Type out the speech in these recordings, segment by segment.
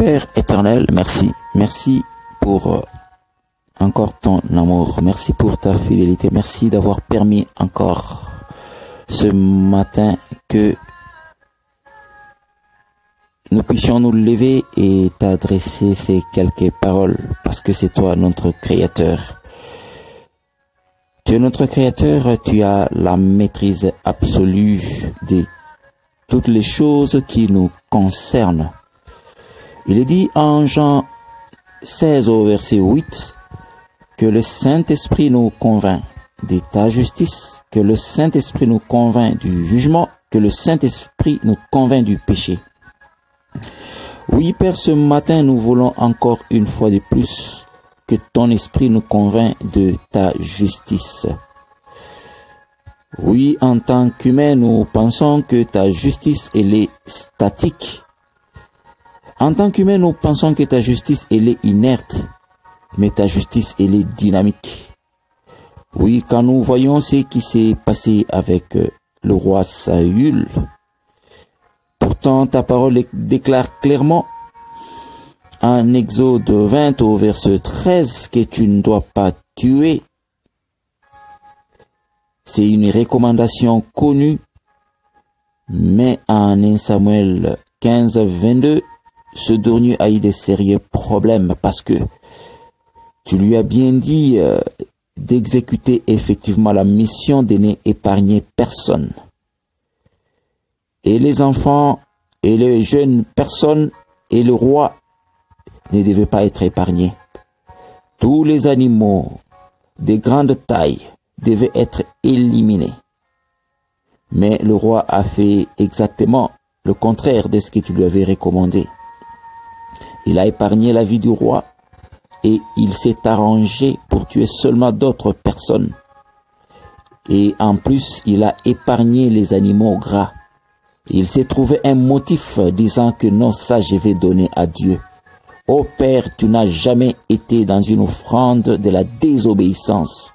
Père éternel, merci. Merci pour encore ton amour. Merci pour ta fidélité. Merci d'avoir permis encore ce matin que nous puissions nous lever et t'adresser ces quelques paroles parce que c'est toi notre Créateur. Tu es notre Créateur, tu as la maîtrise absolue de toutes les choses qui nous concernent. Il est dit en Jean 16 au verset 8 que le Saint-Esprit nous convainc de ta justice, que le Saint-Esprit nous convainc du jugement, que le Saint-Esprit nous convainc du péché. Oui, Père, ce matin, nous voulons encore une fois de plus que ton esprit nous convainc de ta justice. Oui, en tant qu'humains, nous pensons que ta justice, elle est statique. En tant qu'humains, nous pensons que ta justice, elle est inerte. Mais ta justice, elle est dynamique. Oui, quand nous voyons ce qui s'est passé avec le roi Saül, pourtant, ta parole déclare clairement en Exode 20 au verset 13 que tu ne dois pas tuer. C'est une recommandation connue, mais en 1 Samuel 15, 22, ce dernier a eu des sérieux problèmes parce que tu lui as bien dit d'exécuter effectivement la mission de n'épargner personne. Et les enfants et les jeunes personnes et le roi ne devaient pas être épargnés. Tous les animaux de grande taille devaient être éliminés. Mais le roi a fait exactement le contraire de ce que tu lui avais recommandé. Il a épargné la vie du roi et il s'est arrangé pour tuer seulement d'autres personnes. Et en plus, il a épargné les animaux gras. Il s'est trouvé un motif disant que non, ça je vais donner à Dieu. Ô Père, tu n'as jamais été dans une offrande de la désobéissance.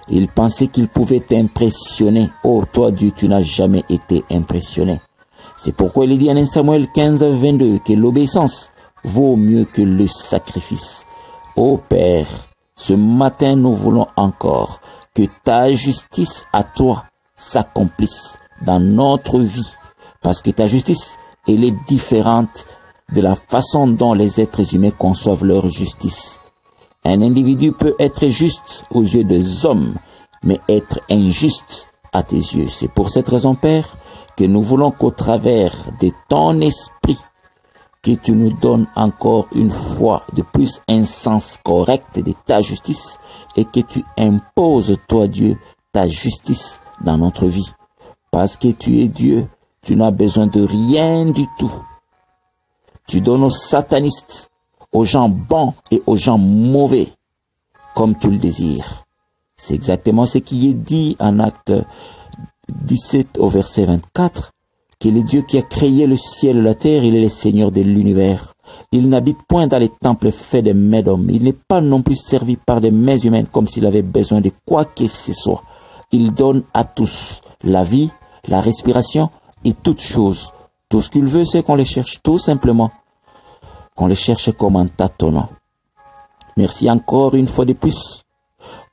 Il pensait qu'il pouvait t'impressionner. Oh, toi Dieu, tu n'as jamais été impressionné. C'est pourquoi il dit en 1 Samuel 15, 22 que l'obéissance vaut mieux que le sacrifice. Ô Père, ce matin nous voulons encore que ta justice à toi s'accomplisse dans notre vie. Parce que ta justice, elle est différente de la façon dont les êtres humains conçoivent leur justice. Un individu peut être juste aux yeux des hommes, mais être injuste à tes yeux. C'est pour cette raison, Père, que nous voulons qu'au travers de ton esprit, que tu nous donnes encore une fois de plus un sens correct de ta justice et que tu imposes, toi Dieu, ta justice dans notre vie. Parce que tu es Dieu, tu n'as besoin de rien du tout. Tu donnes aux satanistes, aux gens bons et aux gens mauvais, comme tu le désires. C'est exactement ce qui est dit en Acte 17 au verset 24, qu'il est Dieu qui a créé le ciel et la terre, il est le Seigneur de l'univers. Il n'habite point dans les temples faits des mains d'hommes. Il n'est pas non plus servi par des mains humaines comme s'il avait besoin de quoi que ce soit. Il donne à tous la vie, la respiration et toutes choses. Tout ce qu'il veut, c'est qu'on les cherche tout simplement. Qu'on les cherche comme en tâtonnant. Merci encore une fois de plus.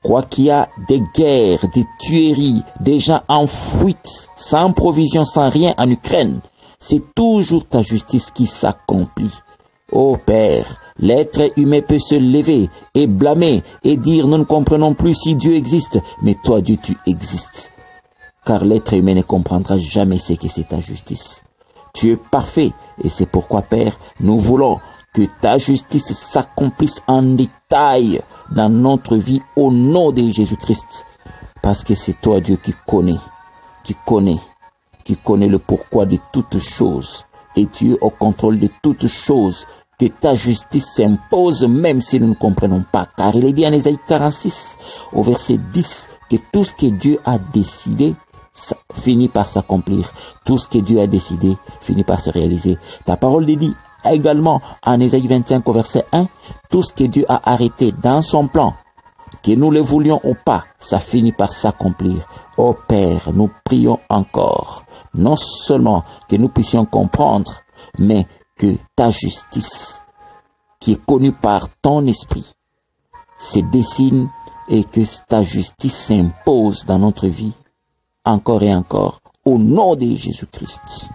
Quoi qu'il y a des guerres, des tueries, des gens en fuite, sans provision, sans rien en Ukraine, c'est toujours ta justice qui s'accomplit. Ô Père, l'être humain peut se lever et blâmer et dire nous ne comprenons plus si Dieu existe, mais toi Dieu tu existes. Car l'être humain ne comprendra jamais ce que c'est ta justice. Tu es parfait et c'est pourquoi Père, nous voulons que ta justice s'accomplisse en détail dans notre vie au nom de Jésus-Christ. Parce que c'est toi Dieu qui connais le pourquoi de toutes choses. Et tu es au contrôle de toutes choses. Que ta justice s'impose même si nous ne comprenons pas. Car il est dit en Ésaïe 46 au verset 10 que tout ce que Dieu a décidé finit par s'accomplir. Tout ce que Dieu a décidé finit par se réaliser. Ta parole dit également en Ésaïe 25 au verset 1, tout ce que Dieu a arrêté dans son plan, que nous le voulions ou pas, ça finit par s'accomplir. Ô Père, nous prions encore, non seulement que nous puissions comprendre, mais que ta justice qui est connu par ton esprit se dessine et que ta justice s'impose dans notre vie encore et encore au nom de Jésus-Christ.